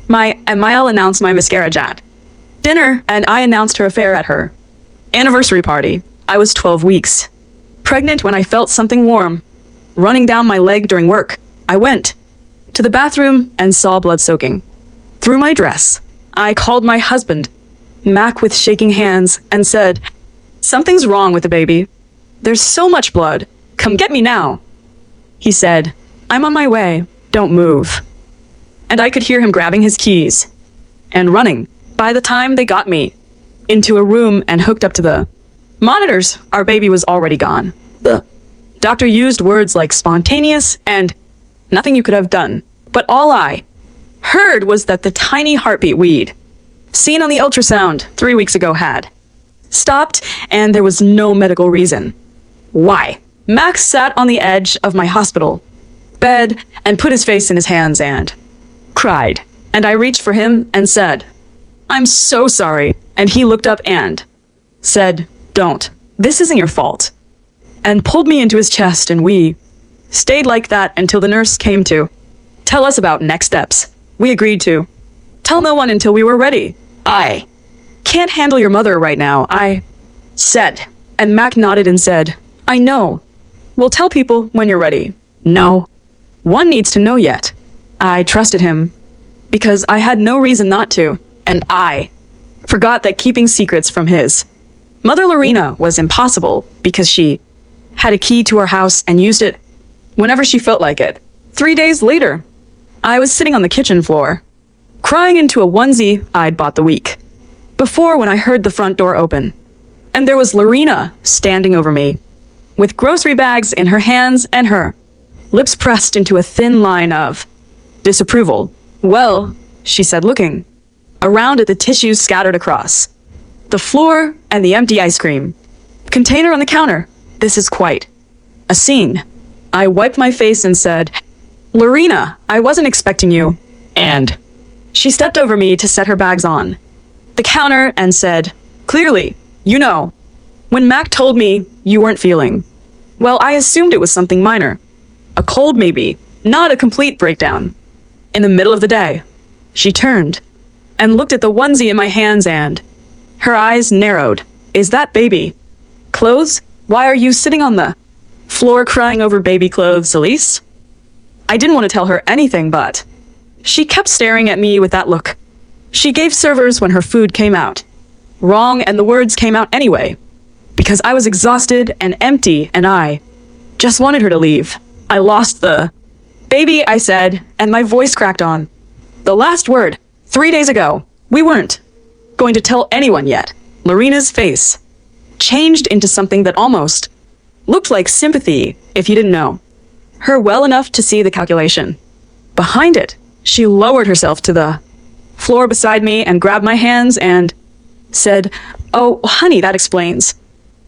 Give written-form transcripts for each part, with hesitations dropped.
Mile announced my miscarriage at dinner, and I announced her affair at her anniversary party. I was 12 weeks pregnant when I felt something warm running down my leg during work. I went to the bathroom and saw blood soaking through my dress. I called my husband, Mac, with shaking hands and said, "Something's wrong with the baby. There's so much blood. Come get me now." He said, "I'm on my way. Don't move." And I could hear him grabbing his keys and running. By the time they got me into a room and hooked up to the monitors, our baby was already gone. The doctor used words like spontaneous and nothing you could have done. But all I heard was that the tiny heartbeat we'd seen on the ultrasound 3 weeks ago had stopped, and there was no medical reason why. Max sat on the edge of my hospital bed and put his face in his hands and cried. And I reached for him and said, "I'm so sorry." And he looked up and said, "Don't. This isn't your fault." And pulled me into his chest, and we stayed like that until the nurse came to tell us about next steps. We agreed to tell no one until we were ready. "I can't handle your mother right now," I said. And Mac nodded and said, "I know. We'll tell people when you're ready." No one needs to know yet. I trusted him because I had no reason not to, and I forgot that keeping secrets from his mother Lorena was impossible because she had a key to our house and used it whenever she felt like it. 3 days later, I was sitting on the kitchen floor, crying into a onesie I'd bought the week before when I heard the front door open. And there was Lorena standing over me, with grocery bags in her hands and her lips pressed into a thin line of disapproval. "Well," she said, looking around at the tissues scattered across the floor and the empty ice cream container on the counter, "this is quite a scene." I wiped my face and said, "Lorena, I wasn't expecting you." And she stepped over me to set her bags on the counter and said, "Clearly, you know, when Mac told me you weren't feeling well, I assumed it was something minor. A cold maybe, not a complete breakdown." In the middle of the day, she turned and looked at the onesie in my hands, and her eyes narrowed. "Is that baby clothes? Why are you sitting on the floor crying over baby clothes, Elise?" I didn't want to tell her anything, but she kept staring at me with that look she gave servers when her food came out wrong, and the words came out anyway, because I was exhausted and empty, and I just wanted her to leave. "I lost the baby," I said, and my voice cracked on the last word. 3 days ago, we weren't going to tell anyone yet. Lorena's face changed into something that almost looked like sympathy, if you didn't know her well enough to see the calculation behind it. She lowered herself to the floor beside me and grabbed my hands and said, "Oh, honey, that explains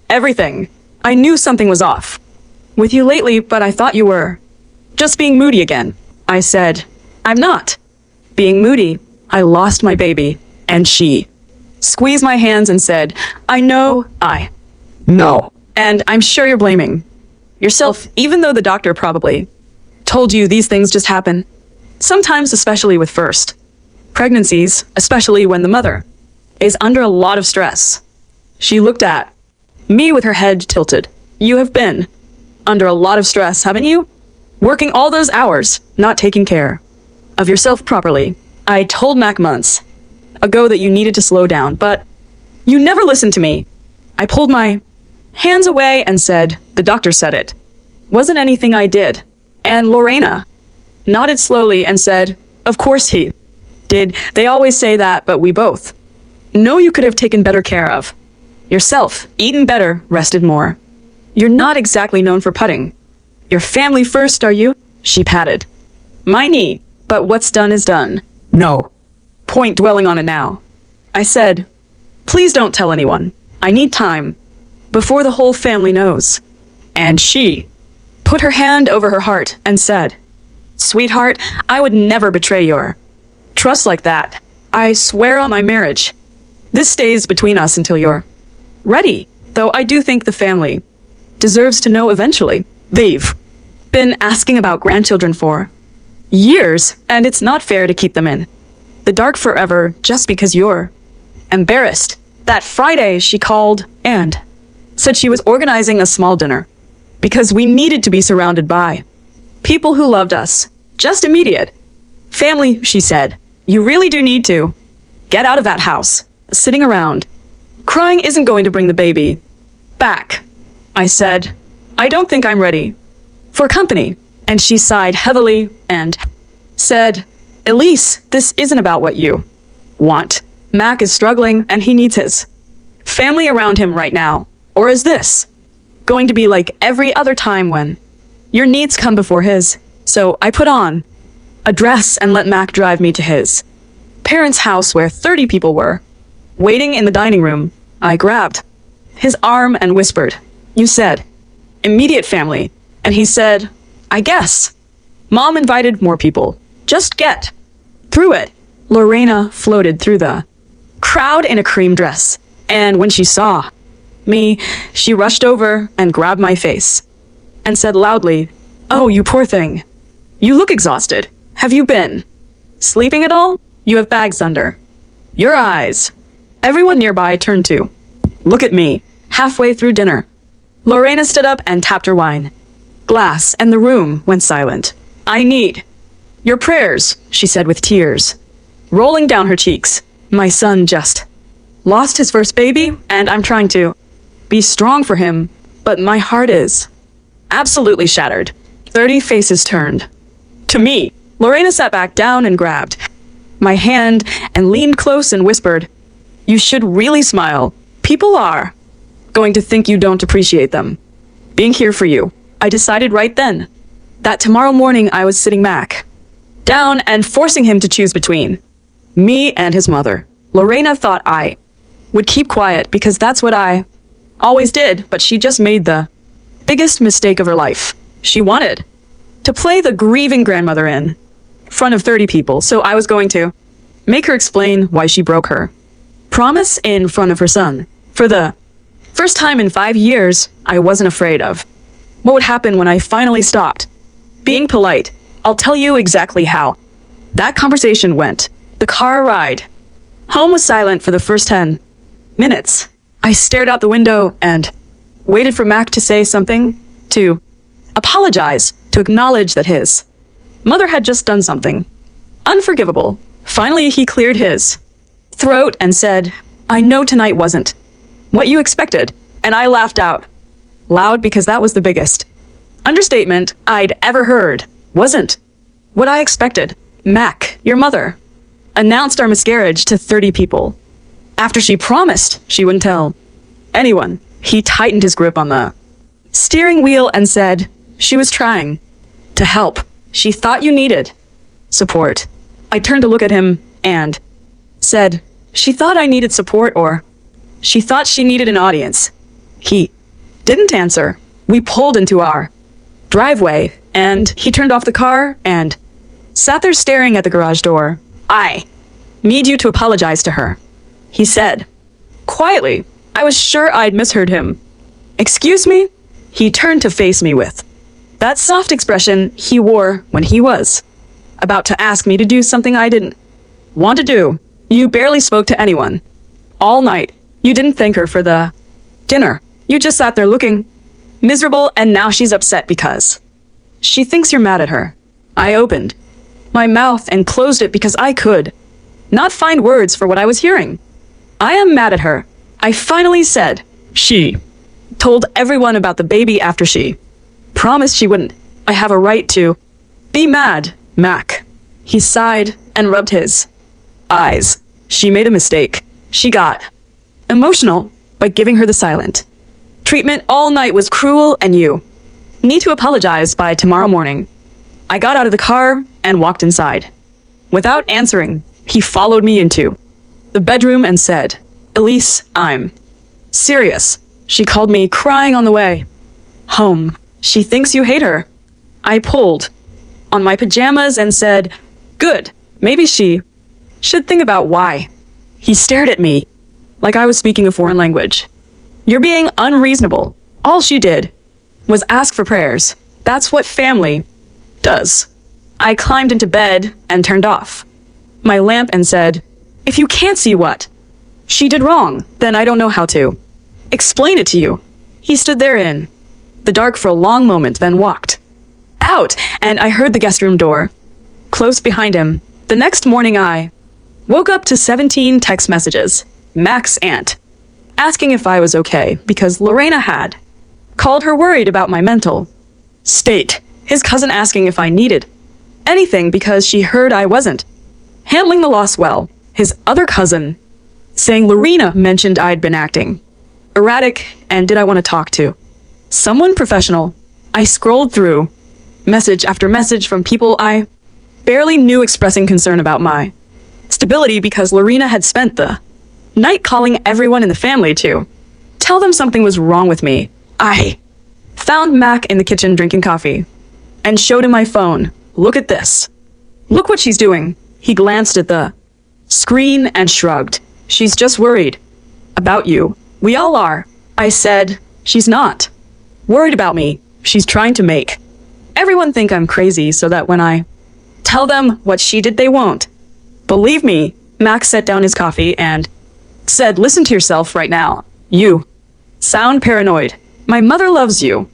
everything. I knew something was off with you lately, but I thought you were just being moody again." I said, "I'm not being moody. I lost my baby." And she squeezed my hands and said, "I know, no. And I'm sure you're blaming yourself, even though the doctor probably told you these things just happen. Sometimes, especially with first pregnancies, especially when the mother is under a lot of stress." She looked at me with her head tilted. "You have been under a lot of stress, haven't you? Working all those hours, not taking care of yourself properly. I told Mac months ago that you needed to slow down, but you never listened to me." I pulled my hands away and said, "The doctor said it wasn't anything I did." And Lorena nodded slowly and said, "Of course he did. They always say that, but we both know you could have taken better care of yourself, eaten better, rested more. You're not exactly known for putting your family first, are you?" She patted my knee. "But what's done is done. No point dwelling on it now." I said, "Please don't tell anyone. I need time before the whole family knows." And she put her hand over her heart and said, "Sweetheart, I would never betray your trust like that. I swear on my marriage. This stays between us until you're ready. Though I do think the family deserves to know eventually. They've been asking about grandchildren for years, and it's not fair to keep them in the dark forever just because you're embarrassed. That Friday, she called and said she was organizing a small dinner because we needed to be surrounded by people who loved us. Just immediate family, she said. You really do need to get out of that house. Sitting around crying isn't going to bring the baby back. I said, I don't think I'm ready for company. And she sighed heavily and said, Elise, this isn't about what you want. Mac is struggling and he needs his family around him right now. Or is this going to be like every other time when your needs come before his? So I put on a dress and let Mac drive me to his parents' house where 30 people were waiting in the dining room. I grabbed his arm and whispered, You said immediate family. And he said, I guess. Mom invited more people. Just get through it. Lorena floated through the crowd in a cream dress. And when she saw me, she rushed over and grabbed my face and said loudly, Oh, you poor thing. You look exhausted. Have you been sleeping at all? You have bags under your eyes. Everyone nearby turned to look at me. Halfway through dinner, Lorena stood up and tapped her wine glass, and the room went silent. I need your prayers, she said with tears rolling down her cheeks. My son just lost his first baby, and I'm trying to be strong for him, but my heart is absolutely shattered. 30 faces turned to me. Lorena sat back down and grabbed my hand and leaned close and whispered, You should really smile. People are going to think you don't appreciate them being here for you. I decided right then that tomorrow morning I was sitting Mac down and forcing him to choose between me and his mother. Lorena thought I would keep quiet because that's what I always did, but she just made the biggest mistake of her life. She wanted to play the grieving grandmother in front of 30 people, so I was going to make her explain why she broke her promise in front of her son. For the first time in 5 years, I wasn't afraid of what would happen when I finally stopped being polite. I'll tell you exactly how that conversation went. The car ride home was silent for the first 10 minutes. I stared out the window and waited for Mac to say something, to apologize, to acknowledge that his mother had just done something unforgivable. Finally, he cleared his throat and said, I know tonight wasn't what you expected. And I laughed out loud because that was the biggest understatement I'd ever heard. Wasn't what I expected. Mac, your mother, announced our miscarriage to 30 people after she promised she wouldn't tell anyone. He tightened his grip on the steering wheel and said, She was trying to help. She thought you needed support. I turned to look at him and said, She thought I needed support, or she thought she needed an audience. He didn't answer. We pulled into our driveway, and he turned off the car and sat there staring at the garage door. I need you to apologize to her, he said quietly. I was sure I'd misheard him. Excuse me? He turned to face me with that soft expression he wore when he was about to ask me to do something I didn't want to do. You barely spoke to anyone all night. You didn't thank her for the dinner. You just sat there looking miserable, and now she's upset because she thinks you're mad at her. I opened my mouth and closed it because I could not find words for what I was hearing. I am mad at her, I finally said. She told everyone about the baby after she promised she wouldn't. I have a right to be mad, Mac. He sighed and rubbed his eyes. She made a mistake. She got emotional by giving her the silent treatment all night was cruel, and you need to apologize by tomorrow morning. I got out of the car and walked inside. Without answering, he followed me into the bedroom and said, Elise, I'm serious. She called me crying on the way home. She thinks you hate her. I pulled on my pajamas and said, Good, maybe she should think about why. He stared at me like I was speaking a foreign language. You're being unreasonable. All she did was ask for prayers. That's what family does. I climbed into bed and turned off my lamp and said, "If you can't see what she did wrong, then I don't know how to explain it to you." He stood there in the dark for a long moment, then walked out, and I heard the guest room door close behind him. The next morning I woke up to 17 text messages. Mac's aunt asking if I was okay because Lorena had called her worried about my mental state. His cousin asking if I needed anything because she heard I wasn't handling the loss well. His other cousin saying Lorena mentioned I'd been acting erratic and did I want to talk to someone professional. I scrolled through message after message from people I barely knew expressing concern about my stability because Lorena had spent the night calling everyone in the family to tell them something was wrong with me. I found Mac in the kitchen drinking coffee and showed him my phone. "Look at this. Look what she's doing." He glanced at the screen and shrugged. "She's just worried about you. We all are." I said, "She's not worried about me. She's trying to make everyone think I'm crazy so that when I tell them what she did, they won't believe me." Max set down his coffee and said, "Listen to yourself right now. You sound paranoid. My mother loves you.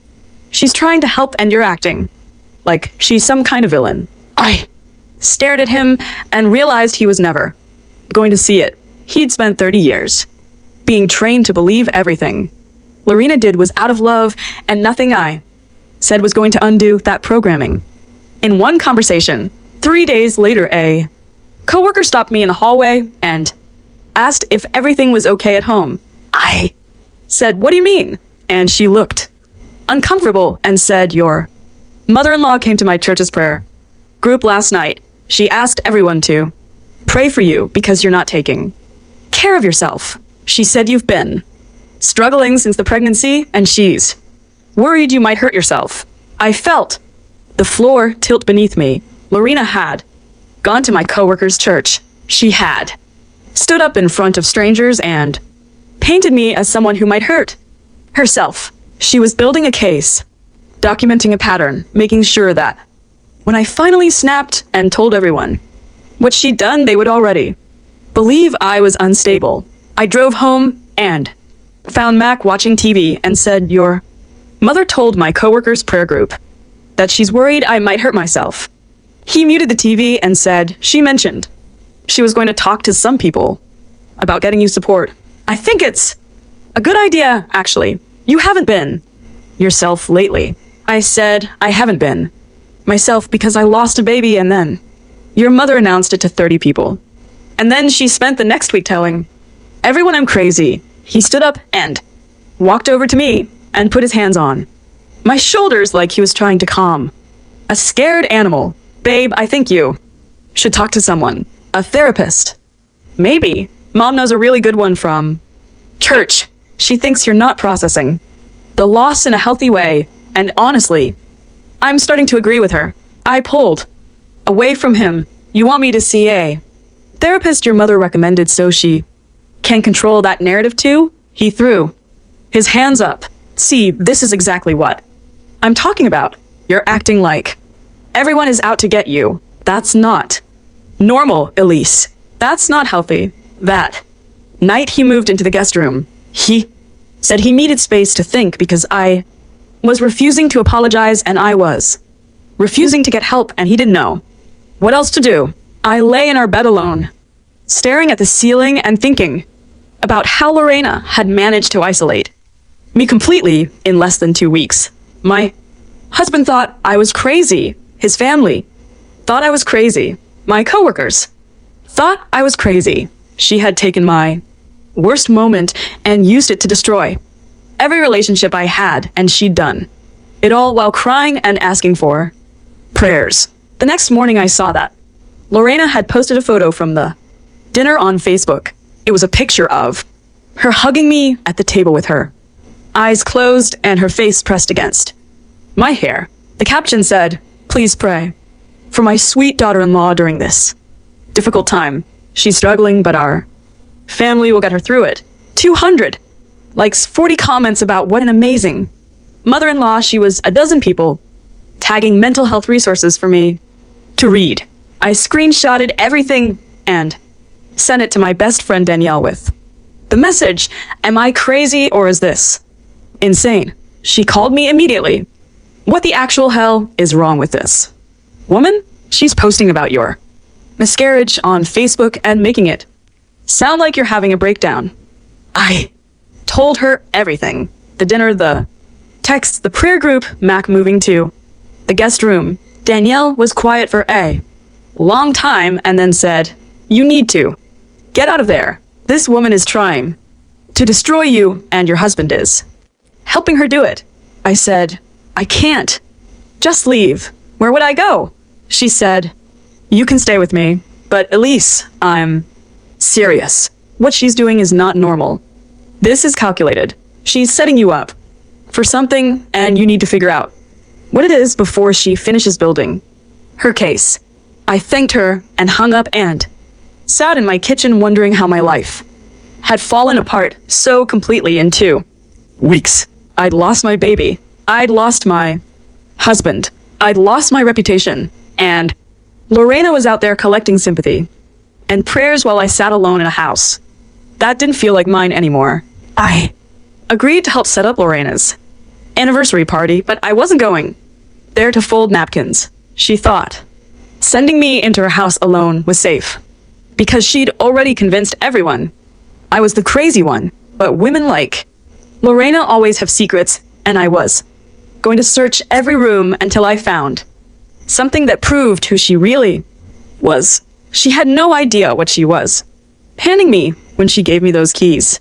She's trying to help and you're acting like she's some kind of villain." I stared at him and realized he was never going to see it. He'd spent 30 years being trained to believe everything Lorena did was out of love, and nothing I said was going to undo that programming. In one conversation, 3 days later, a coworker stopped me in the hallway and asked if everything was okay at home. I said, "What do you mean?" And she looked uncomfortable and said, "Your mother-in-law came to my church's prayer group last night. She asked everyone to pray for you because you're not taking care of yourself. She said you've been struggling since the pregnancy and she's worried you might hurt yourself." I felt the floor tilt beneath me. Lorena had gone to my coworker's church. She had stood up in front of strangers and painted me as someone who might hurt herself. She was building a case, documenting a pattern, making sure that when I finally snapped and told everyone what she'd done, they would already believe I was unstable. I drove home and found Mac watching TV and said, "Your mother told my coworker's prayer group that she's worried I might hurt myself." He muted the TV and said, "She mentioned she was going to talk to some people about getting you support. I think it's a good idea, actually. You haven't been yourself lately." I said, "I haven't been myself because I lost a baby and then your mother announced it to 30 people. And then she spent the next week telling everyone I'm crazy." He stood up and walked over to me and put his hands on my shoulders like he was trying to calm a scared animal. "Babe, I think you should talk to someone, a therapist. Maybe Mom knows a really good one from church. She thinks you're not processing the loss in a healthy way." And honestly, I'm starting to agree with her. I pulled away from him. "You want me to see a therapist your mother recommended so she can control that narrative too?" He threw his hands up. "See, this is exactly what I'm talking about. You're acting like everyone is out to get you. That's not normal, Elise. That's not healthy." That night he moved into the guest room. He said he needed space to think because I was refusing to apologize and I was refusing to get help and he didn't know what else to do. I lay in our bed alone, staring at the ceiling and thinking about how Lorena had managed to isolate me completely in less than 2 weeks. My husband thought I was crazy. His family thought I was crazy. My coworkers thought I was crazy. She had taken my worst moment and used it to destroy every relationship I had, and she'd done it all while crying and asking for prayers. The next morning I saw that Lorena had posted a photo from the dinner on Facebook. It was a picture of her hugging me at the table with her eyes closed and her face pressed against my hair. The caption said, "Please pray for my sweet daughter-in-law during this difficult time. She's struggling, but our family will get her through it." 200 likes, 40 comments about what an amazing mother-in-law she was, a dozen people tagging mental health resources for me to read. I screenshotted everything and sent it to my best friend Danielle with the message, "Am I crazy or is this insane?" She called me immediately. "What the actual hell is wrong with this woman? She's posting about your miscarriage on Facebook and making it sound like you're having a breakdown." I told her everything. The dinner, the texts, the prayer group, Mac moving to the guest room. Danielle was quiet for a long time and then said, "You need to get out of there. This woman is trying to destroy you and your husband is helping her do it." I said, "I can't. Just leave. Where would I go?" She said, "You can stay with me, but Elise, I'm serious. What she's doing is not normal. This is calculated. She's setting you up for something and you need to figure out what it is before she finishes building her case." I thanked her and hung up and sat in my kitchen wondering how my life had fallen apart so completely in 2 weeks. I'd lost my baby. I'd lost my husband. I'd lost my reputation. And Lorena was out there collecting sympathy and prayers while I sat alone in a house that didn't feel like mine anymore. I agreed to help set up Lorena's anniversary party, but I wasn't going there to fold napkins. She thought sending me into her house alone was safe because she'd already convinced everyone I was the crazy one. But women like Lorena always have secrets, and I was going to search every room until I found something that proved who she really was. She had no idea what she was handing me when she gave me those keys.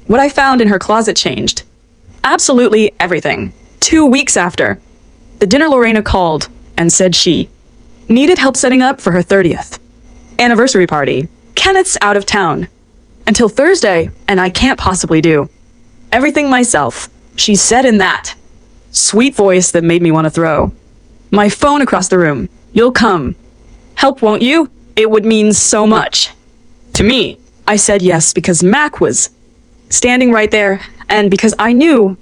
What I found in her closet changed absolutely everything. 2 weeks after the dinner, Lorena called and said she needed help setting up for her 30th anniversary party. "Kenneth's out of town until Thursday, and I can't possibly do everything myself," she said in that sweet voice that made me want to throw my phone across the room. "You'll come help, won't you? It would mean so much to me." I said yes because Mac was standing right there and because I knew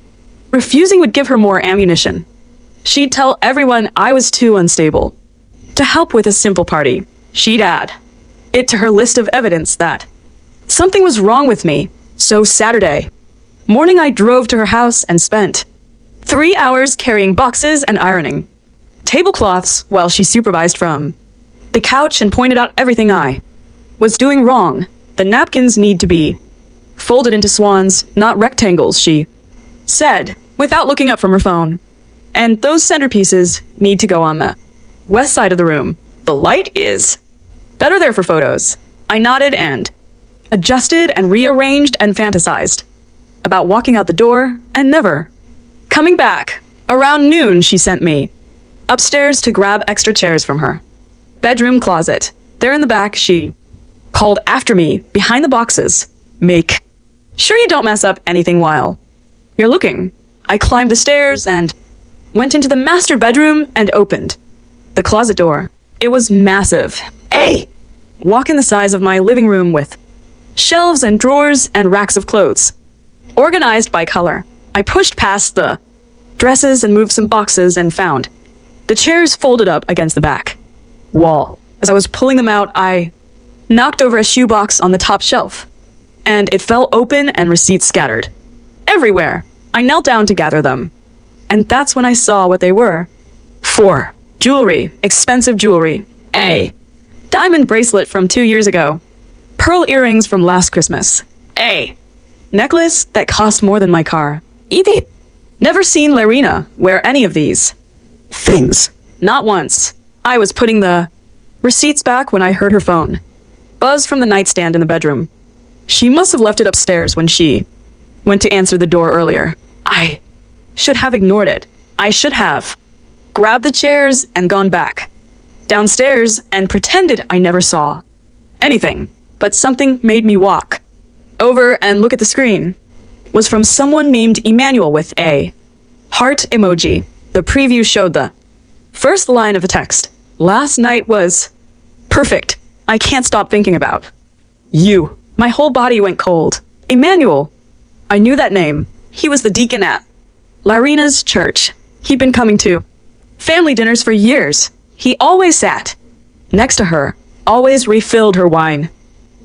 refusing would give her more ammunition. She'd tell everyone I was too unstable to help with a simple party. She'd add it to her list of evidence that something was wrong with me. So Saturday morning, I drove to her house and spent 3 hours carrying boxes and ironing tablecloths while she supervised from the couch and pointed out everything I was doing wrong. "The napkins need to be folded into swans, not rectangles," she said without looking up from her phone. "And those centerpieces need to go on the west side of the room. The light is better there for photos." I nodded and adjusted and rearranged and fantasized about walking out the door and never coming back. Around noon, she sent me upstairs to grab extra chairs from her bedroom closet. There in the back, she called after me behind the boxes, "Make sure you don't mess up anything while you're looking." I climbed the stairs and went into the master bedroom and opened the closet door. It was massive. Walk-in the size of my living room with shelves and drawers and racks of clothes, organized by color. I pushed past the dresses and moved some boxes and found the chairs folded up against the back wall. As I was pulling them out, I knocked over a shoebox on the top shelf, and it fell open and receipts scattered everywhere. I knelt down to gather them, and that's when I saw what they were. 4. Jewelry. Expensive jewelry. A diamond bracelet from 2 years ago. Pearl earrings from last Christmas. A necklace that cost more than my car. Never seen Lorena wear any of these things. Not once. I was putting the receipts back when I heard her phone buzz from the nightstand in the bedroom. She must have left it upstairs when she went to answer the door earlier. I should have ignored it. I should have grabbed the chairs and gone back downstairs and pretended I never saw anything. But something made me walk over and look at the screen. It was from someone named Emmanuel with a heart emoji. The preview showed the first line of the text. "Last night was perfect. I can't stop thinking about you." My whole body went cold. Emmanuel. I knew that name. He was the deacon at Lorena's church. He'd been coming to family dinners for years. He always sat next to her Always refilled her wine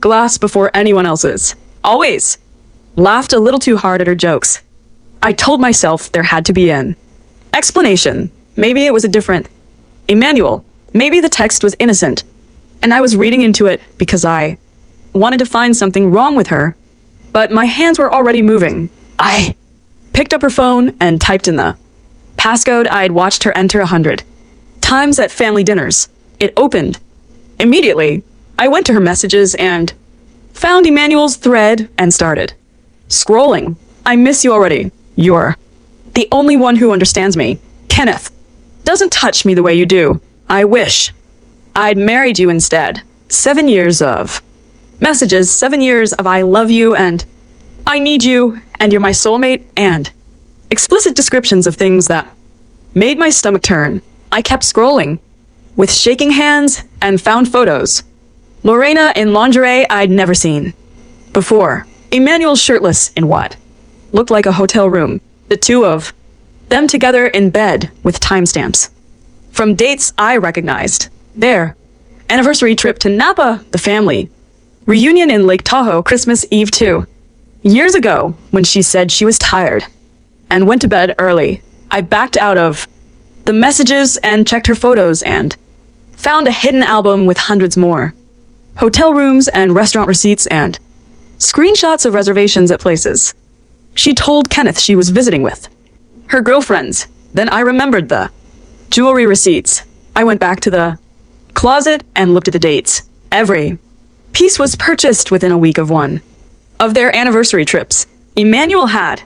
glass before anyone else's. Always. Laughed a little too hard at her jokes. I told myself there had to be an explanation. Maybe it was a different Emmanuel. Maybe the text was innocent. And I was reading into it because I wanted to find something wrong with her. But my hands were already moving. I picked up her phone and typed in the passcode I'd watched her enter 100 times at family dinners. It opened. Immediately, I went to her messages and found Emmanuel's thread and started scrolling. I miss you already. You're the only one who understands me. Kenneth doesn't touch me the way you do. I wish I'd married you instead. 7 years of messages, 7 years of I love you and I need you and you're my soulmate and explicit descriptions of things that made my stomach turn. I kept scrolling with shaking hands and found photos. Lorena in lingerie I'd never seen before. Emmanuel shirtless in what looked like a hotel room. The two of them together in bed with timestamps from dates I recognized. Their anniversary trip to Napa, the family reunion in Lake Tahoe, Christmas Eve 2 years ago when she said she was tired and went to bed early. I backed out of the messages and checked her photos and found a hidden album with hundreds more hotel rooms and restaurant receipts and screenshots of reservations at places she told Kenneth she was visiting with her girlfriends. Then I remembered the jewelry receipts. I went back to the closet and looked at the dates. Every piece was purchased within a week of one of their anniversary trips. Emmanuel had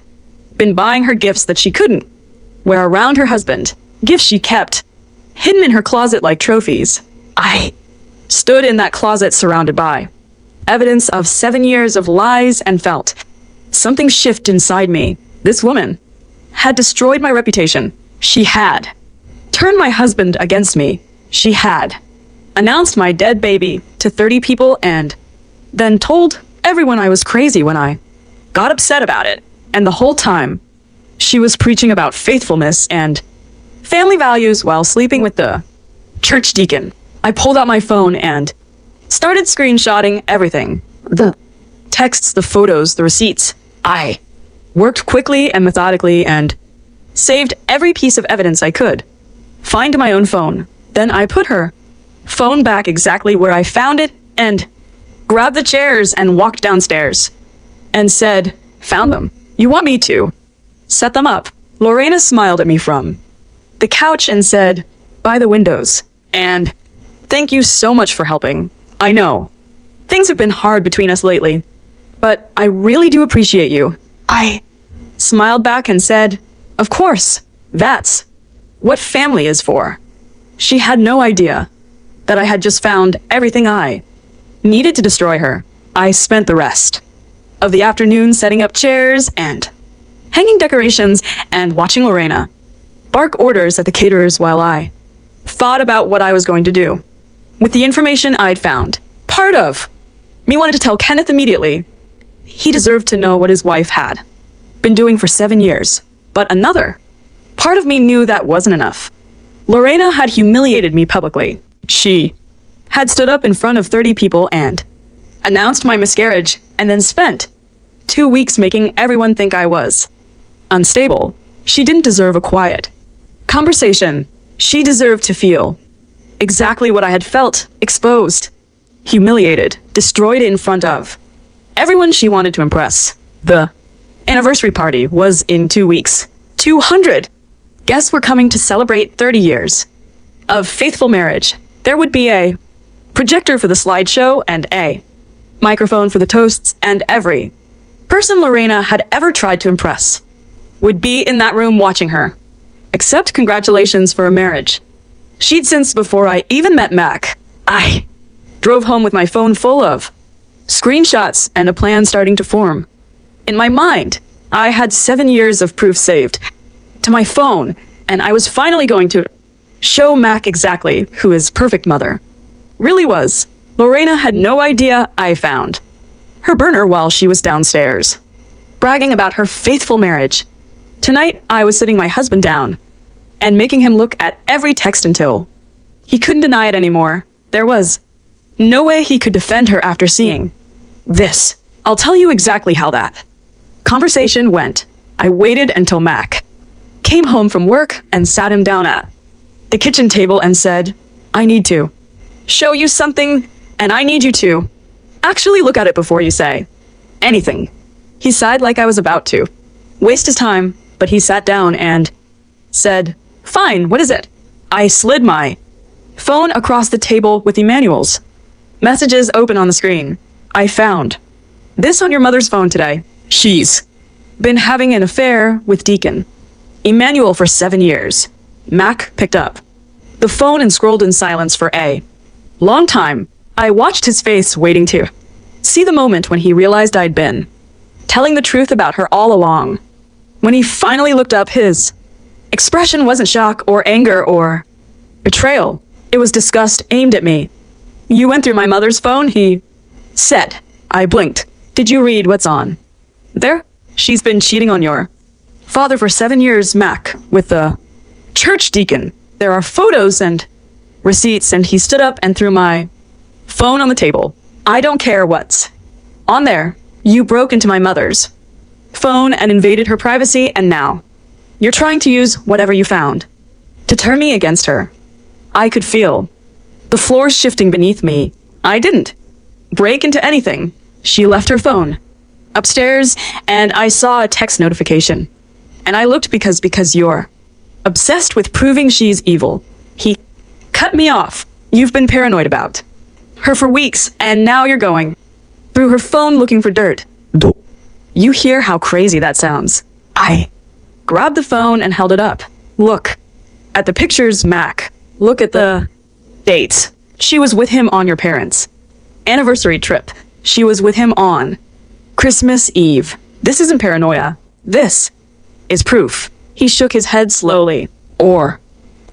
been buying her gifts that she couldn't wear around her husband, gifts she kept hidden in her closet like trophies. I stood in that closet surrounded by evidence of 7 years of lies and felt something shift inside me. This woman had destroyed my reputation. She had turned my husband against me. She had announced my dead baby to 30 people and then told everyone I was crazy when I got upset about it. And the whole time, she was preaching about faithfulness and family values while sleeping with the church deacon. I pulled out my phone and started screenshotting everything. The texts, the photos, the receipts. I worked quickly and methodically and saved every piece of evidence I could find to my own phone. Then I put her phone back exactly where I found it and grabbed the chairs and walked downstairs and said, "Found them. You want me to set them up?" Lorena smiled at me from the couch and said, "By the windows. And thank you so much for helping. I know things have been hard between us lately, but I really do appreciate you." I smiled back and said, "Of course, that's what family is for." She had no idea that I had just found everything I needed to destroy her. I spent the rest of the afternoon setting up chairs and hanging decorations and watching Lorena bark orders at the caterers while I thought about what I was going to do with the information I'd found. Part of me wanted to tell Kenneth immediately. He deserved to know what his wife had been doing for 7 years. But another part of me knew that wasn't enough. Lorena had humiliated me publicly. She had stood up in front of 30 people and announced my miscarriage and then spent 2 weeks making everyone think I was unstable. She didn't deserve a quiet conversation. She deserved to feel exactly what I had felt: exposed, humiliated, destroyed in front of everyone she wanted to impress. The anniversary party was in 2 weeks. 200 guests were coming to celebrate 30 years of faithful marriage. There would be a projector for the slideshow and a microphone for the toasts, and every person Lorena had ever tried to impress would be in that room watching her. Accept congratulations for a marriage she'd since before I even met Mac. I drove home with my phone full of screenshots and a plan starting to form. In my mind, I had 7 years of proof saved to my phone, and I was finally going to show Mac exactly who his perfect mother really was. Lorena had no idea I found her burner while she was downstairs, bragging about her faithful marriage. Tonight, I was sitting my husband down and making him look at every text until he couldn't deny it anymore. There was No way he could defend her after seeing this. I'll tell you exactly how that conversation went. I waited until Mac came home from work and sat him down at the kitchen table and said, I need to show you something, and I need you to actually look at it before you say anything. He sighed like I was about to waste his time, but he sat down and said, fine, what is it? I slid my phone across the table with Emmanuel's messages open on the screen. I found this on your mother's phone today. She's been having an affair with Deacon Emmanuel for 7 years. Mac picked up the phone and scrolled in silence for a long time. I watched his face, waiting to see the moment when he realized I'd been telling the truth about her all along. When he finally looked up, his expression wasn't shock or anger or betrayal. It was disgust aimed at me. You went through my mother's phone, he said. I blinked. Did you read what's on there? She's been cheating on your father for 7 years, Mac, with the church deacon. There are photos and receipts, and he stood up and threw my phone on the table. I don't care what's on there. You broke into my mother's phone and invaded her privacy, and now you're trying to use whatever you found to turn me against her. I could feel the floor shifting beneath me. I didn't break into anything. She left her phone upstairs, and I saw a text notification. And I looked because you're obsessed with proving she's evil. He cut me off. You've been paranoid about her for weeks, and now you're going through her phone looking for dirt. You hear how crazy that sounds? I grabbed the phone and held it up. Look at the pictures, Mac. Look at the dates. She was with him on your parents' anniversary trip. She was with him on Christmas Eve. This isn't paranoia. This is proof. He shook his head slowly. Or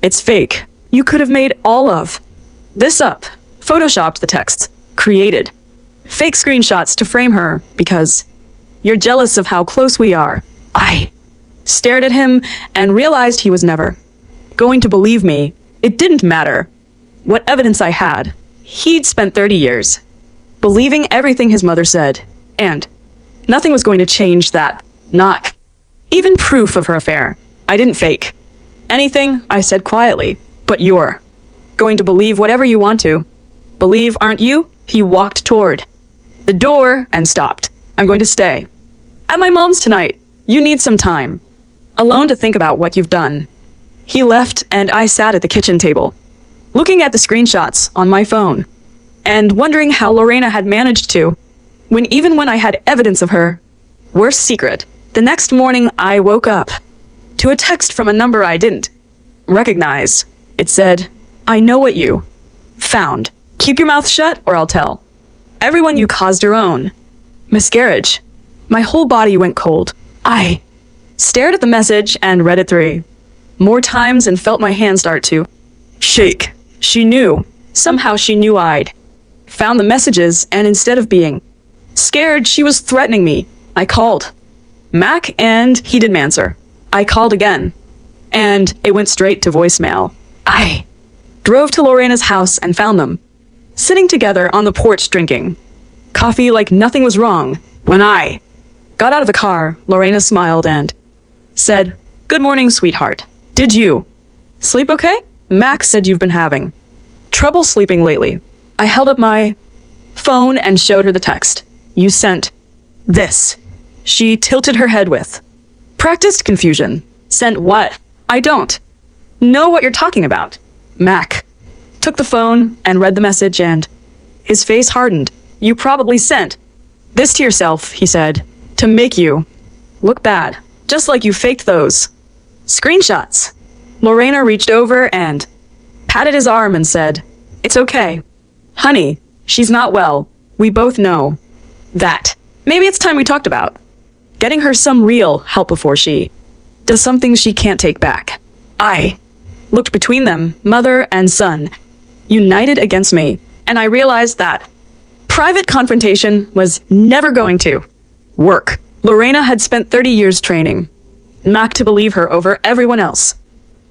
it's fake. You could have made all of this up. Photoshopped the texts. Created fake screenshots to frame her because you're jealous of how close we are. I stared at him and realized he was never going to believe me. It didn't matter what evidence I had. He'd spent 30 years believing everything his mother said, and nothing was going to change that. Not even proof of her affair. I didn't fake anything, I said quietly. But you're going to believe whatever you want to believe, aren't you? He walked toward the door and stopped. I'm going to stay at my mom's tonight. You need some time alone to think about what you've done. He left, and I sat at the kitchen table, looking at the screenshots on my phone and wondering how Lorena had managed to, even when I had evidence of her worst secret. The next morning, I woke up to a text from a number I didn't recognize. It said, I know what you found. Keep your mouth shut or I'll tell everyone you caused your own miscarriage. My whole body went cold. I stared at the message and read it 3 more times and felt my hand start to shake. She knew. Somehow she knew I'd found the messages, and instead of being scared, she was threatening me. I called Mac, and he didn't answer. I called again, and it went straight to voicemail. I drove to Lorena's house and found them sitting together on the porch drinking coffee like nothing was wrong. When I got out of the car, Lorena smiled and said, Good morning, sweetheart. Did you sleep okay? Max said you've been having trouble sleeping lately. I held up my phone and showed her the text. You sent this. She tilted her head with practiced confusion. Sent what? I don't know what you're talking about. Mac took the phone and read the message, and his face hardened. You probably sent this to yourself, he said, to make you look bad, just like you faked those screenshots. Lorena reached over and patted his arm and said, It's okay. Honey, she's not well. We both know that. Maybe it's time we talked about getting her some real help before she does something she can't take back. I looked between them, mother and son, united against me, and I realized that private confrontation was never going to work. Lorena had spent 30 years training Mac to believe her over everyone else.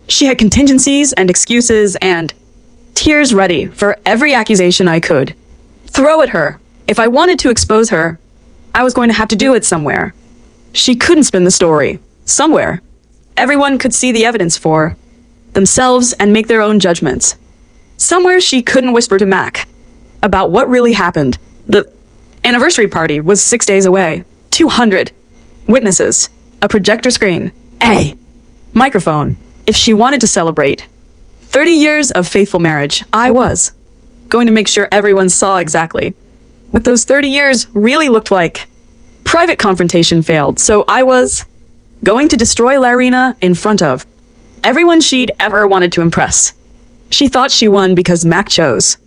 She had contingencies and excuses and tears ready for every accusation I could throw at her. If I wanted to expose her, I was going to have to do it somewhere. She couldn't spin the story. Somewhere. Everyone could see the evidence for themselves and make their own judgments. Somewhere she couldn't whisper to Mac about what really happened. The anniversary party was 6 days away. 200 witnesses. A projector screen. A microphone. If she wanted to celebrate 30 years of faithful marriage, I was going to make sure everyone saw exactly what those 30 years really looked like. Private confrontation failed, so I was going to destroy Larina in front of everyone she'd ever wanted to impress. She thought she won because Mac chose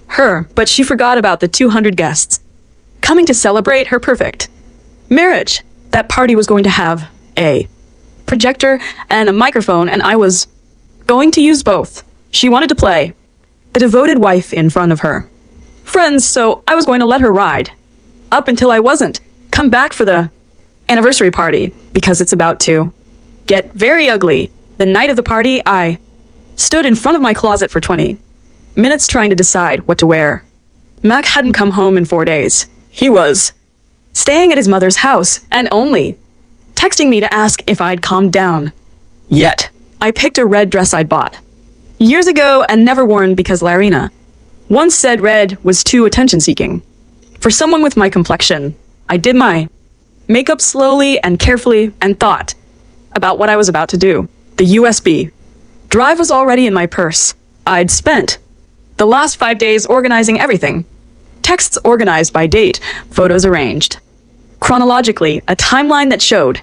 her, but she forgot about the 200 guests coming to celebrate her perfect marriage. That party was going to have a projector and a microphone, and I was going to use both. She wanted to play the devoted wife in front of her friends, so I was going to let her ride up until I wasn't. Come back for the anniversary party, because it's about to get very ugly. The night of the party, I stood in front of my closet for 20 minutes trying to decide what to wear. Mac hadn't come home in 4 days. He was staying at his mother's house and only texting me to ask if I'd calmed down yet. I picked a red dress I'd bought years ago and never worn because Larina once said red was too attention-seeking. For someone with my complexion, I did my makeup slowly and carefully and thought about what I was about to do. The USB drive was already in my purse. I'd spent the last 5 days organizing everything. Texts organized by date, photos arranged chronologically, a timeline that showed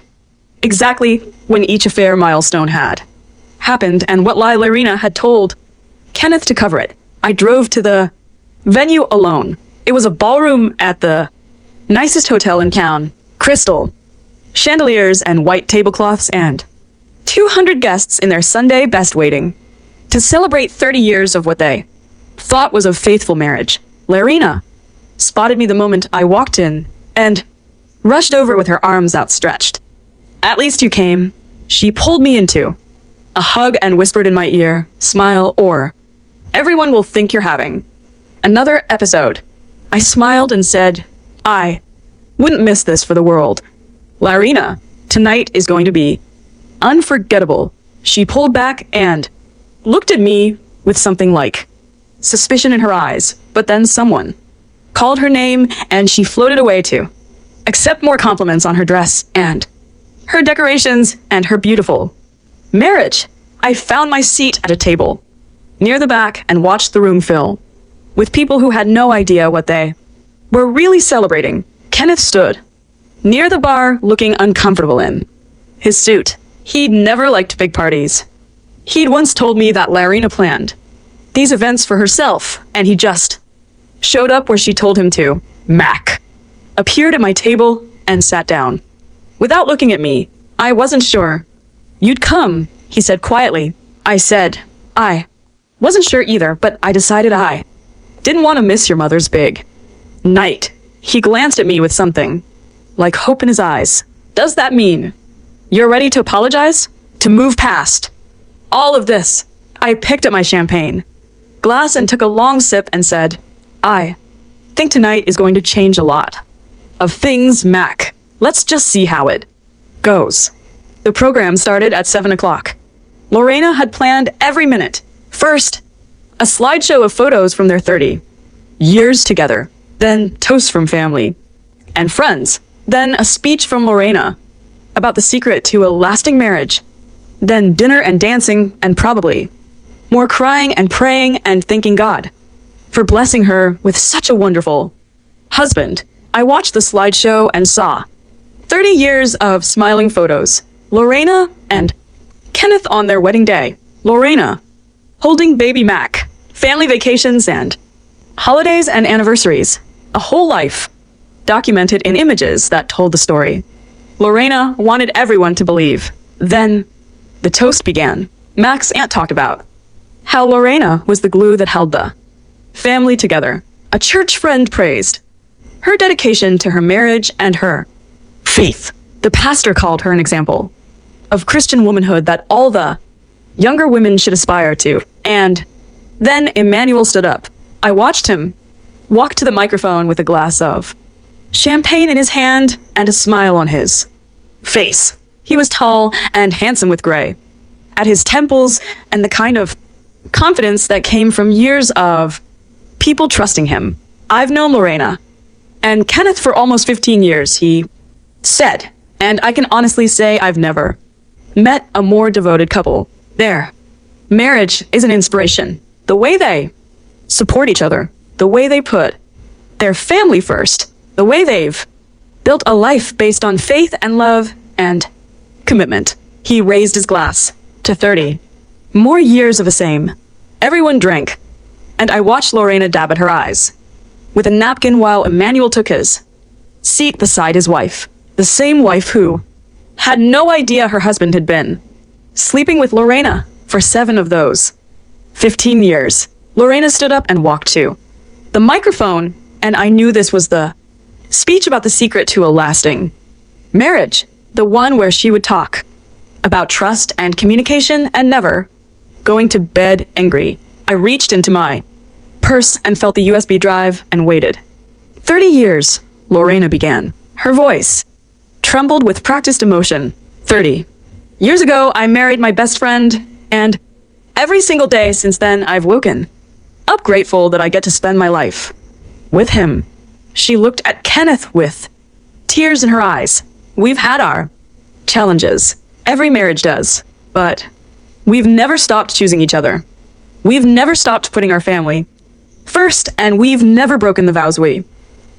exactly when each affair milestone had happened and what lie Larina had told Kenneth to cover it. I drove to the venue alone. It was a ballroom at the nicest hotel in town. Crystal chandeliers and white tablecloths and 200 guests in their Sunday best waiting to celebrate 30 years of what they thought was a faithful marriage. Larina spotted me the moment I walked in and rushed over with her arms outstretched. At least you came. She pulled me into a hug and whispered in my ear, smile or everyone will think you're having another episode. I smiled and said, I wouldn't miss this for the world. Larina, tonight is going to be unforgettable. She pulled back and looked at me with something like suspicion in her eyes, but then someone called her name and she floated away to accept more compliments on her dress and her decorations and her beautiful marriage. I found my seat at a table near the back and watched the room fill with people who had no idea what they were really celebrating. Kenneth stood near the bar looking uncomfortable in his suit. He'd never liked big parties. He'd once told me that Larina planned these events for herself, and he just showed up where she told him to. Mac appeared at my table and sat down. Without looking at me, I wasn't sure you'd come, he said quietly. I said, I wasn't sure either, but I decided I didn't want to miss your mother's big night. He glanced at me with something like hope in his eyes. Does that mean you're ready to apologize? To move past all of this? I picked up my champagne glass and took a long sip and said, I think tonight is going to change a lot of things, Mac. Let's just see how it goes. The program started at 7 o'clock. Lorena had planned every minute. First, a slideshow of photos from their 30 years together. Then toasts from family and friends. Then a speech from Lorena about the secret to a lasting marriage. Then dinner and dancing and probably more crying and praying and thanking God for blessing her with such a wonderful husband. I watched the slideshow and saw 30 years of smiling photos. Lorena and Kenneth on their wedding day. Lorena holding baby Mac. Family vacations and holidays and anniversaries. A whole life documented in images that told the story. Lorena wanted everyone to believe. Then the toast began. Mac's aunt talked about how Lorena was the glue that held the family together. A church friend praised her dedication to her marriage and her faith. The pastor called her an example of Christian womanhood that all the younger women should aspire to. And then Emmanuel stood up. I watched him walked to the microphone with a glass of champagne in his hand and a smile on his face. He was tall and handsome with gray at his temples and the kind of confidence that came from years of people trusting him. I've known Lorena and Kenneth for almost 15 years, he said, and I can honestly say I've never met a more devoted couple. Their marriage is an inspiration. The way they support each other, the way they put their family first, the way they've built a life based on faith and love and commitment. He raised his glass to 30. More years of the same. Everyone drank, and I watched Lorena dab at her eyes with a napkin while Emmanuel took his seat beside his wife, the same wife who had no idea her husband had been sleeping with Lorena for 7 of those 15 years. Lorena stood up and walked to the microphone, and I knew this was the speech about the secret to a lasting marriage, the one where she would talk about trust and communication and never going to bed angry. I reached into my purse and felt the USB drive and waited. 30 years, Lorena began. Her voice trembled with practiced emotion. 30 years ago, I married my best friend, and every single day since then, I've woken up grateful that I get to spend my life with him. She looked at Kenneth with tears in her eyes. We've had our challenges. Every marriage does. But we've never stopped choosing each other. We've never stopped putting our family first, and we've never broken the vows we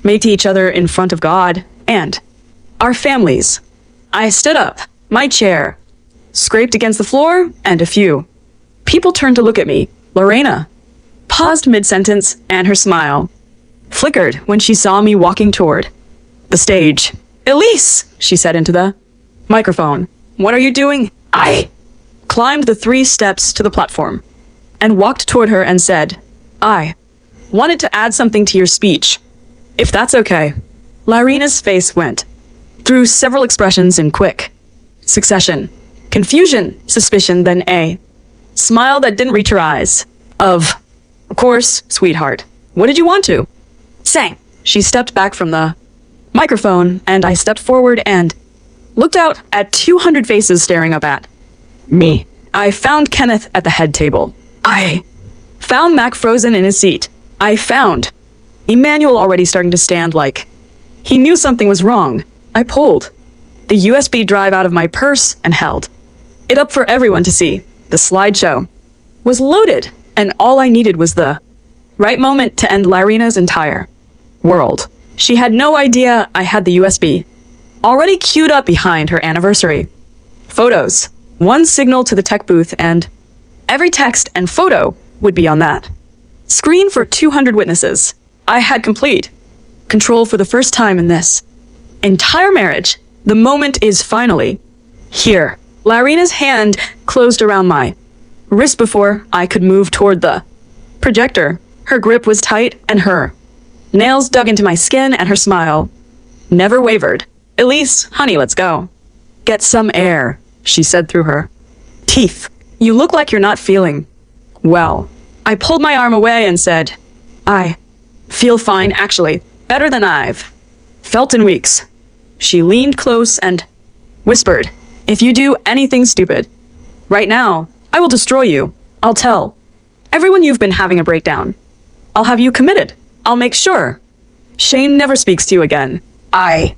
made to each other in front of God and our families. I stood up. My chair scraped against the floor, and a few people turned to look at me. Lorena paused mid-sentence, and her smile flickered when she saw me walking toward the stage. Elise, she said into the microphone. What are you doing? I climbed the 3 steps to the platform and walked toward her and said, I wanted to add something to your speech, if that's okay. Lorena's face went through several expressions in quick succession. Confusion, suspicion, then a smile that didn't reach her eyes. Of course, sweetheart. What did you want to say? She stepped back from the microphone, and I stepped forward and looked out at 200 faces staring up at me. I found Kenneth at the head table. I found Mac frozen in his seat. I found Emmanuel already starting to stand like he knew something was wrong. I pulled the USB drive out of my purse and held it up for everyone to see. The slideshow was loaded, and all I needed was the right moment to end Lorena's entire world. She had no idea I had the USB already queued up behind her anniversary photos. One signal to the tech booth, and every text and photo would be on that screen for 200 witnesses. I had complete control for the first time in this entire marriage. The moment is finally here. Lorena's hand closed around my wrist before I could move toward the projector. Her grip was tight, and her nails dug into my skin, and her smile never wavered. Elise, honey, let's go. Get some air, she said through her teeth. You look like you're not feeling well. I pulled my arm away and said, I feel fine, actually, better than I've felt in weeks. She leaned close and whispered, if you do anything stupid right now, I will destroy you. I'll tell everyone you've been having a breakdown. I'll have you committed. I'll make sure Shane never speaks to you again. I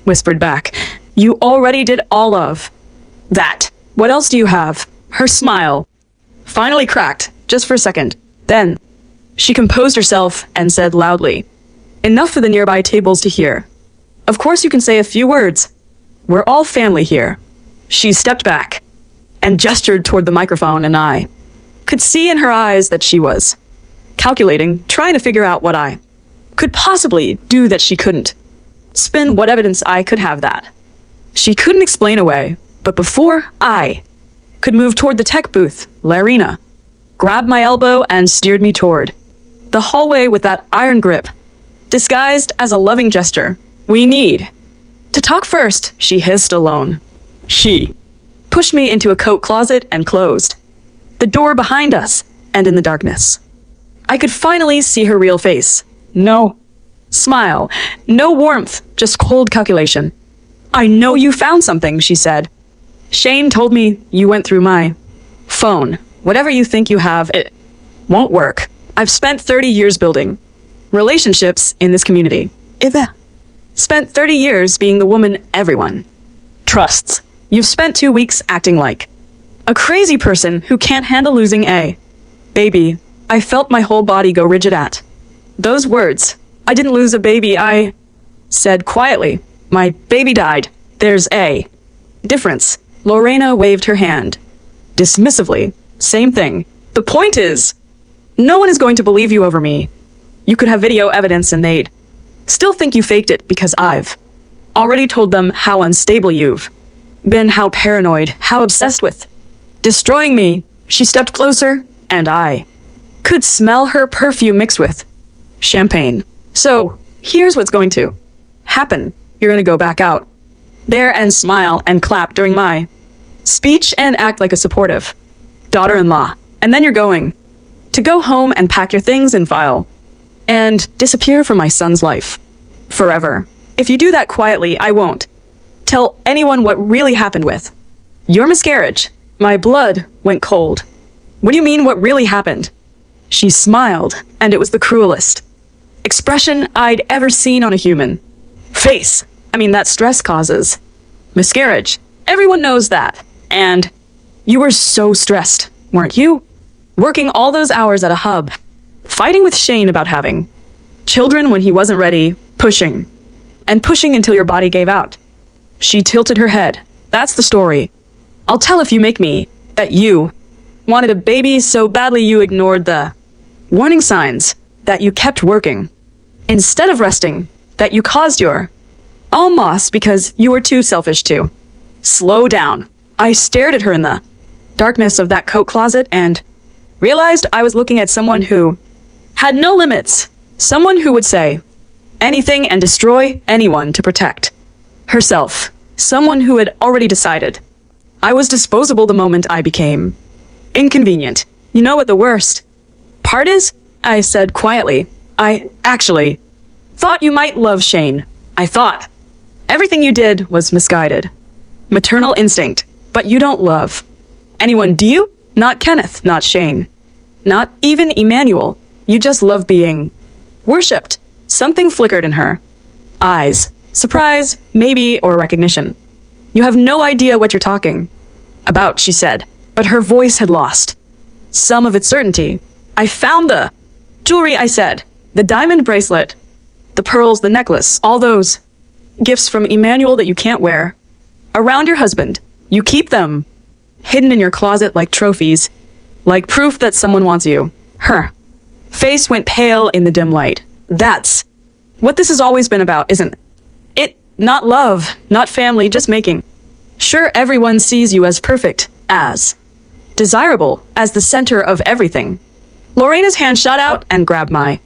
whispered back, you already did all of that. What else do you have? Her smile finally cracked, just for a second. Then she composed herself and said loudly, enough for the nearby tables to hear. Of course you can say a few words. We're all family here. She stepped back and gestured toward the microphone, and I could see in her eyes that she was calculating, trying to figure out what I could possibly do that she couldn't. Spin what evidence I could have that she couldn't explain away. But before I could move toward the tech booth, Lorena grabbed my elbow and steered me toward the hallway with that iron grip, disguised as a loving gesture. We need to talk first, she hissed alone. She pushed me into a coat closet and closed the door behind us, and in the darkness I could finally see her real face. No smile, no warmth, just cold calculation. I know you found something, she said. Shane told me you went through my phone. Whatever you think you have, it won't work. I've spent 30 years building relationships in this community. Spent 30 years being the woman everyone trusts. You've spent 2 weeks acting like a crazy person who can't handle losing a baby. I felt my whole body go rigid at those words. I didn't lose a baby, I said quietly. My baby died. There's a difference. Lorena waved her hand dismissively. Same thing. The point is, no one is going to believe you over me. You could have video evidence and they'd still think you faked it because I've already told them how unstable you've been, how paranoid, how obsessed with destroying me. She stepped closer, and I could smell her perfume mixed with champagne. So, here's what's going to happen. You're going to go back out there and smile and clap during my speech and act like a supportive daughter-in-law. And then you're going to go home and pack your things and file and disappear from my son's life forever. If you do that quietly, I won't tell anyone what really happened with your miscarriage. My blood went cold. What do you mean, what really happened? She smiled, and it was the cruelest expression I'd ever seen on a human face. I mean, that stress causes miscarriage. Everyone knows that. And you were so stressed, weren't you? Working all those hours at a hub, fighting with Shane about having children when he wasn't ready, pushing and pushing until your body gave out. She tilted her head. That's the story. I'll tell if you make me that you wanted a baby so badly you ignored the warning signs, that you kept working instead of resting, that you caused your own loss because you were too selfish to slow down. I stared at her in the darkness of that coat closet and realized I was looking at someone who had no limits, someone who would say anything and destroy anyone to protect herself, someone who had already decided I was disposable the moment I became inconvenient. You know what the worst part is? I said quietly. I actually thought you might love Shane. I thought everything you did was misguided. Maternal instinct. But you don't love anyone, do you? Not Kenneth, not Shane, not even Emmanuel. You just love being worshipped. Something flickered in her eyes. Surprise, maybe, or recognition. You have no idea what you're talking about, she said, but her voice had lost some of its certainty. I found the jewelry, I said. The diamond bracelet, the pearls, the necklace, all those gifts from Emmanuel that you can't wear around your husband. You keep them hidden in your closet like trophies, like proof that someone wants you. Her face went pale in the dim light. That's what this has always been about, isn't it? Not love, not family, just making sure everyone sees you as perfect, as desirable, as the center of everything. Lorena's hand shot out and grabbed my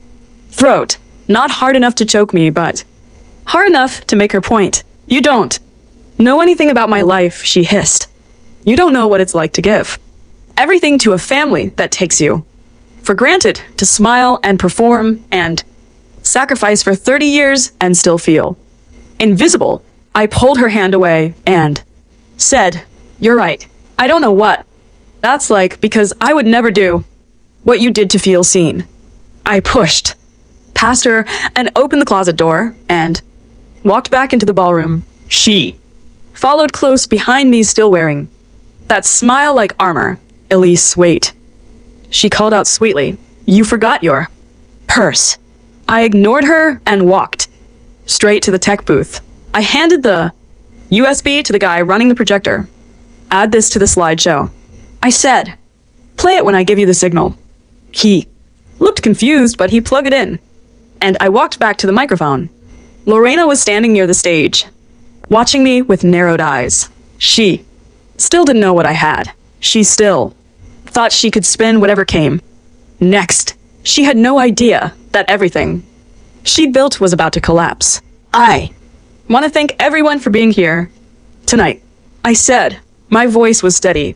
throat. Not hard enough to choke me, but hard enough to make her point. You don't know anything about my life, she hissed. You don't know what it's like to give everything to a family that takes you for granted, to smile and perform and sacrifice for 30 years and still feel invisible. I pulled her hand away and said, "You're right. I don't know what that's like, because I would never do what you did to feel seen." I pushed past her and opened the closet door and walked back into the ballroom. She followed close behind me, still wearing that smile like armor. "Elise, wait," she called out sweetly. "You forgot your purse." I ignored her and walked straight to the tech booth. I handed the USB to the guy running the projector. "Add this to the slideshow," I said. "Play it when I give you the signal." He looked confused, but he plugged it in, and I walked back to the microphone. Lorena was standing near the stage, watching me with narrowed eyes. She still didn't know what I had. She still thought she could spin whatever came next. She had no idea that everything she'd built was about to collapse. "I want to thank everyone for being here tonight," I said. My voice was steady,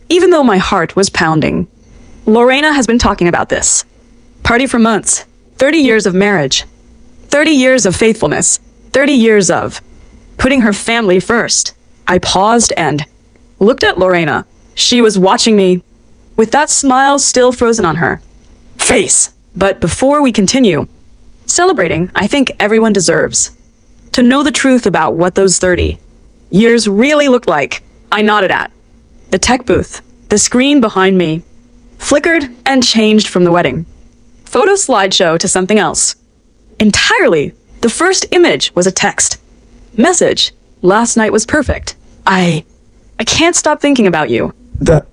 even though my heart was pounding. "Lorena has been talking about this party for months. 30 years of marriage. 30 years of faithfulness. 30 years of putting her family first. I paused and looked at Lorena. She was watching me with that smile still frozen on her face. But before we continue celebrating, I think everyone deserves to know the truth about what those 30 years really looked like. I nodded at the tech booth. The screen behind me flickered and changed from the wedding photo slideshow to something else entirely. The first image was a text message. Last night was perfect. I can't stop thinking about you. The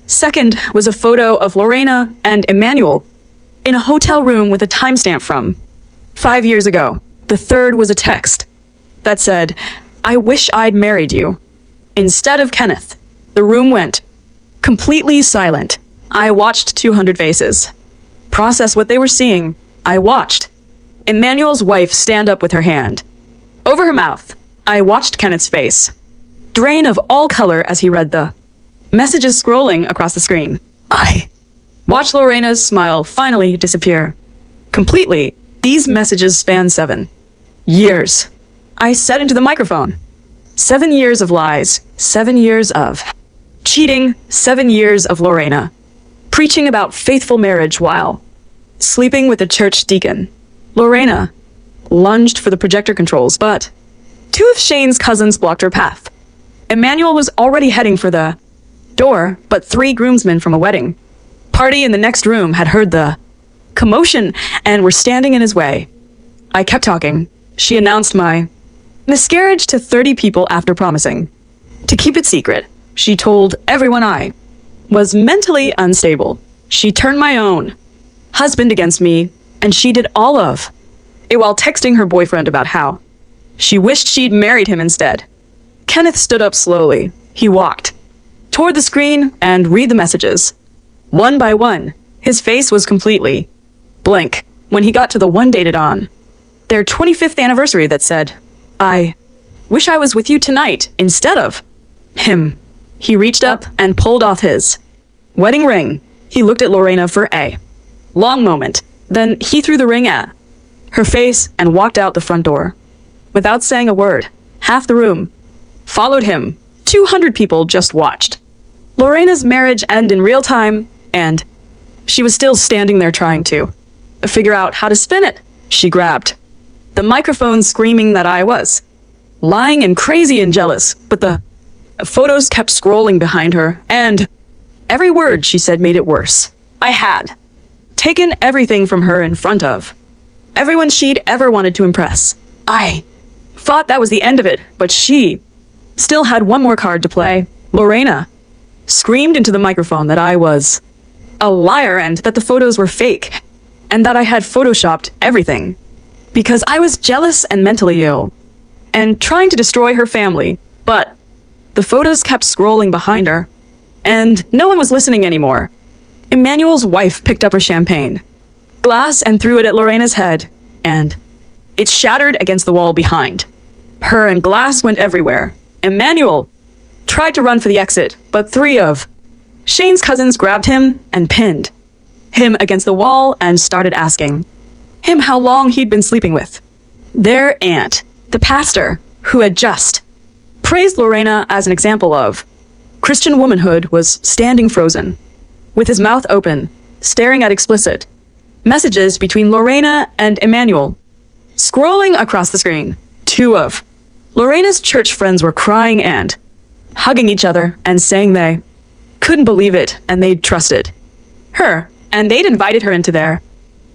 second was a photo of Lorena and Emmanuel in a hotel room with a timestamp from 5 years ago. The third was a text that said, I wish I'd married you instead of Kenneth. The room went completely silent. I watched 200 faces process what they were seeing. I watched Emmanuel's wife stand up with her hand over her mouth. I watched Kenneth's face drain of all color as he read the messages scrolling across the screen. I watched Lorena's smile finally disappear completely. These messages span 7 years. I said into the microphone. 7 years of lies. 7 years of cheating. 7 years of Lorena preaching about faithful marriage while sleeping with a church deacon. Lorena lunged for the projector controls, but 2 of Shane's cousins blocked her path. Emmanuel was already heading for the door, but 3 groomsmen from a wedding party in the next room had heard the commotion and were standing in his way. I kept talking. She announced my miscarriage to 30 people after promising to keep it secret. She told everyone I was mentally unstable. She turned my own husband against me, and she did all of it while texting her boyfriend about how she wished she'd married him instead. Kenneth stood up slowly. He walked toward the screen and read the messages. One by one, his face was completely blank when he got to the one dated on their 25th anniversary that said, I wish I was with you tonight instead of him. He reached up and pulled off his wedding ring. He looked at Lorena for a long moment. Then he threw the ring at her face and walked out the front door. Without saying a word, half the room followed him. 200 people just watched Lorena's marriage end in real time, and she was still standing there trying to figure out how to spin it. She grabbed the microphone, screaming that I was lying and crazy and jealous, but the photos kept scrolling behind her, and every word she said made it worse. I had taken everything from her in front of everyone she'd ever wanted to impress. I thought that was the end of it, but she still had one more card to play. Lorena screamed into the microphone that I was a liar and that the photos were fake, and that I had photoshopped everything because I was jealous and mentally ill and trying to destroy her family. But the photos kept scrolling behind her, and no one was listening anymore. Emmanuel's wife picked up her champagne glass and threw it at Lorena's head, and it shattered against the wall behind her, and glass went everywhere. Emmanuel tried to run for the exit, but 3 of Shane's cousins grabbed him and pinned him against the wall and started asking him how long he'd been sleeping with their aunt. The pastor, who had just praised Lorena as an example of Christian womanhood, was standing frozen, with his mouth open, staring at explicit messages between Lorena and Emmanuel scrolling across the screen. 2 of Lorena's church friends were crying and hugging each other and saying they couldn't believe it and they'd trusted her and they'd invited her into their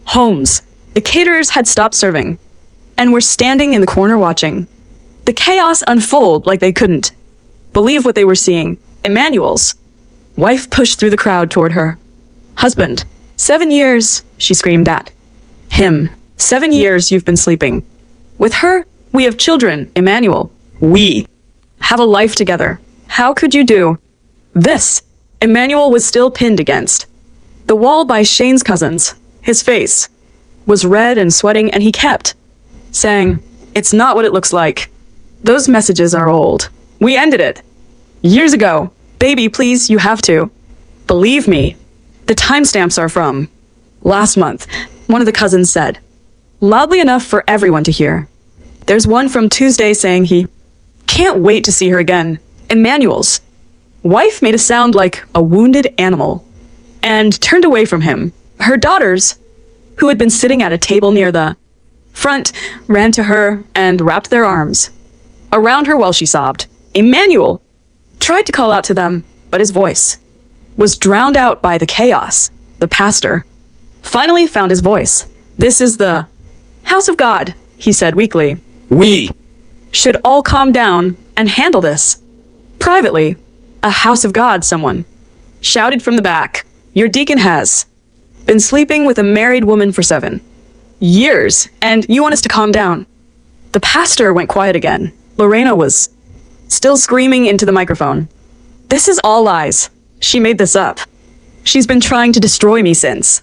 homes. The caterers had stopped serving and were standing in the corner watching the chaos unfold like they couldn't believe what they were seeing. Emmanuel's wife pushed through the crowd toward her husband. 7 years, she screamed at him. 7 years you've been sleeping with her. We have children, Emmanuel. We have a life together. How could you do this? Emmanuel was still pinned against the wall by Shane's cousins. His face was red and sweating, and he kept saying, it's not what it looks like. Those messages are old. We ended it years ago. Baby, please, you have to believe me. The timestamps are from last month. one of the cousins said, loudly enough for everyone to hear. There's one from Tuesday saying he can't wait to see her again. Emmanuel's wife made a sound like a wounded animal and turned away from him. Her daughters, who had been sitting at a table near the front, ran to her and wrapped their arms around her while she sobbed. Emmanuel tried to call out to them, but his voice was drowned out by the chaos. The pastor finally found his voice. This is the house of God, he said weakly. We should all calm down and handle this privately. A house of God, someone shouted from the back. Your deacon has been sleeping with a married woman for 7 years, and you want us to calm down. The pastor went quiet again. Lorena was still screaming into the microphone. This is all lies. She made this up. She's been trying to destroy me since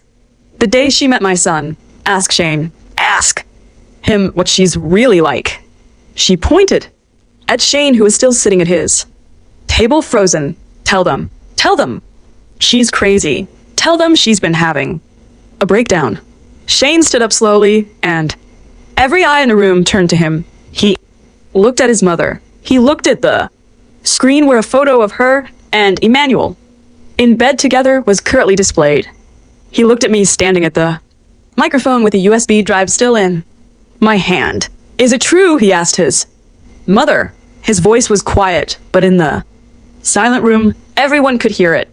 the day she met my son. Ask Shane. Ask him what she's really like. She pointed at Shane, who was still sitting at his table frozen. Tell them. Tell them. She's crazy. Tell them she's been having a breakdown. Shane stood up slowly, and every eye in the room turned to him. He looked at his mother. He looked at the screen where a photo of her and Emmanuel in bed together was currently displayed. He looked at me standing at the microphone with a USB drive still in my hand. Is it true? He asked his mother. His voice was quiet, but in the silent room, everyone could hear it.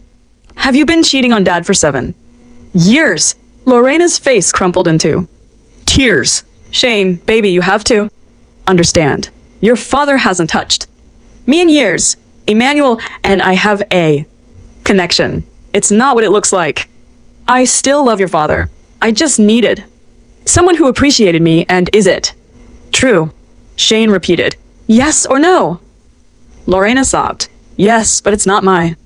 Have you been cheating on Dad for 7 years? Lorena's face crumpled into tears. Shane, baby, you have to understand. Your father hasn't touched me in years. Emmanuel and I have a connection. It's not what it looks like. I still love your father. I just needed someone who appreciated me, and is it true? Shane repeated. Yes or no? Lorena sobbed. Yes, but it's not my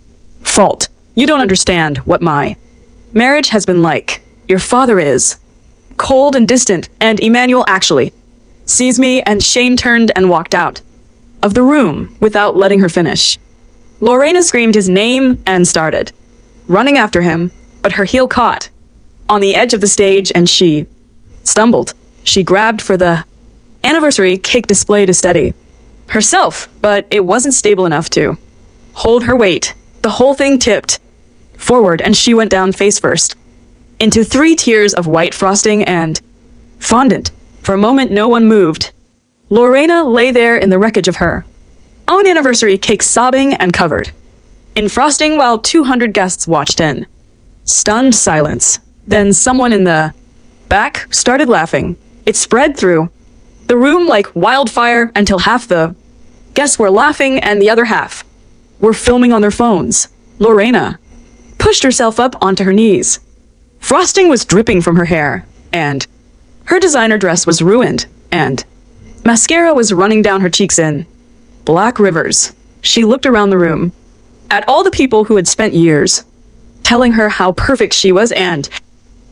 fault. You don't understand what my marriage has been like. Your father is cold and distant, and Emmanuel actually sees me, and Shane turned and walked out of the room without letting her finish. Lorena screamed his name and started running after him, but her heel caught on the edge of the stage and she stumbled. She grabbed for the anniversary cake display to steady herself, but it wasn't stable enough to hold her weight. The whole thing tipped forward and she went down face first into 3 tiers of white frosting and fondant. For a moment, no one moved. Lorena lay there in the wreckage of her own anniversary cake, sobbing and covered in frosting, while 200 guests watched in stunned silence. Then someone in the back started laughing. It spread through the room like wildfire until half the guests were laughing and the other half were filming on their phones. Lorena pushed herself up onto her knees. Frosting was dripping from her hair, and her designer dress was ruined, and mascara was running down her cheeks in black rivers. She looked around the room at all the people who had spent years telling her how perfect she was and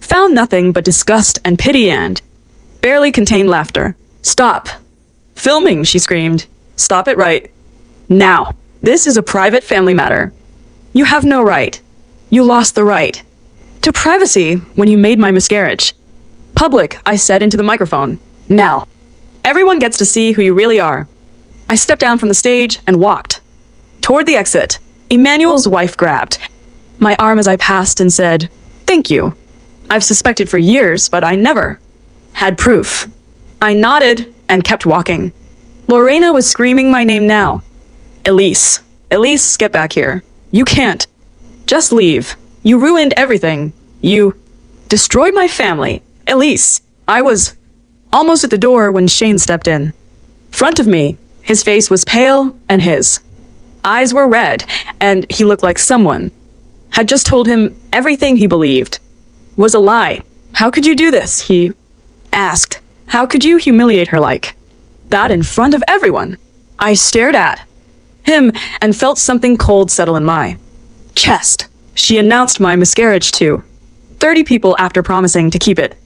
found nothing but disgust and pity and barely contained laughter. Stop filming, she screamed. Stop it right now. This is a private family matter. You have no right. You lost the right to privacy when you made my miscarriage public, I said into the microphone. Now, everyone gets to see who you really are. I stepped down from the stage and walked toward the exit. Emmanuel's wife grabbed my arm as I passed and said, thank you. I've suspected for years, but I never had proof. I nodded and kept walking. Lorena was screaming my name now. Elise, Elise, get back here. You can't just leave. You ruined everything. You destroyed my family. Elise, I was almost at the door when Shane stepped in front of me. His face was pale and his eyes were red, and he looked like someone had just told him everything he believed was a lie. How could you do this? He asked. How could you humiliate her like that in front of everyone? I stared at him and felt something cold settle in my chest. She announced my miscarriage to 30 people after promising to keep it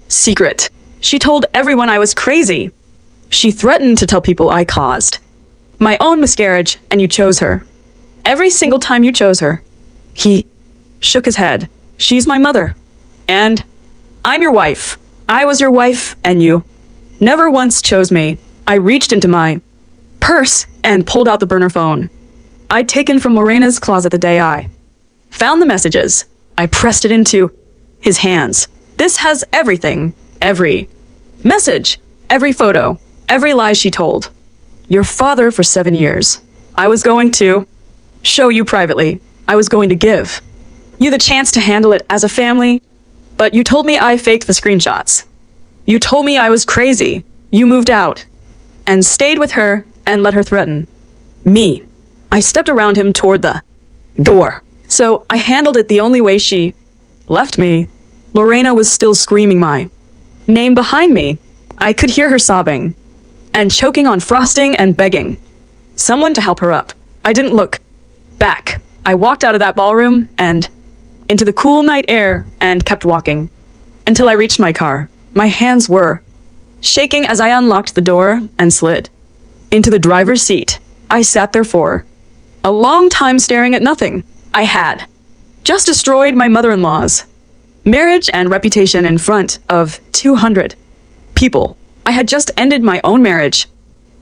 secret. She told everyone I was crazy. She threatened to tell people I caused my own miscarriage, and you chose her. Every single time you chose her. He shook his head. She's my mother. And I'm your wife. I was your wife, and you never once chose me. I reached into my purse and pulled out the burner phone I'd taken from Lorena's closet the day I found the messages. I pressed it into his hands. This has everything. Every message, every photo, every lie she told. Your father for 7 years. I was going to show you privately. I was going to give you the chance to handle it as a family, but you told me I faked the screenshots. You told me I was crazy. You moved out and stayed with her and let her threaten me. I stepped around him toward the door. So I handled it the only way. She left me. Lorena was still screaming my name behind me. I could hear her sobbing and choking on frosting and begging someone to help her up. I didn't look back. I walked out of that ballroom and into the cool night air and kept walking until I reached my car. My hands were shaking as I unlocked the door and slid into the driver's seat. I sat there for a long time staring at nothing. I had just destroyed my mother-in-law's marriage and reputation in front of 200 people. I had just ended my own marriage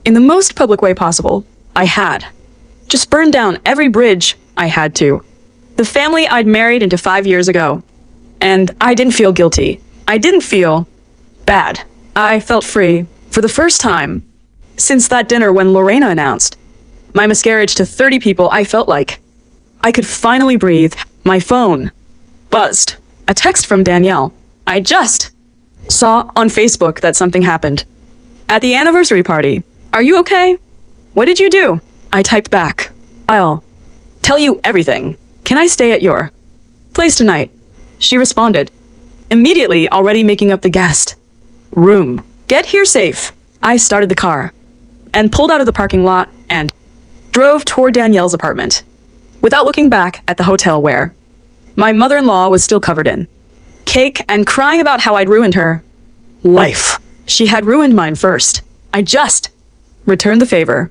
in the most public way possible. I had just burned down every bridge I had to. The family I'd married into 5 years ago. And I didn't feel guilty. I didn't feel bad. I felt free for the first time since that dinner when Lorena announced my miscarriage to 30 people. I felt like I could finally breathe. My phone buzzed. A text from Danielle. I just saw on Facebook that something happened at the anniversary party. Are you okay? What did you do? I typed back. I'll tell you everything. Can I stay at your place tonight? She responded, immediately already making up the guest room. Get here safe. I started the car and pulled out of the parking lot and drove toward Danielle's apartment without looking back at the hotel where my mother-in-law was still covered in cake and crying about how I'd ruined her life. She had ruined mine first. I just returned the favor.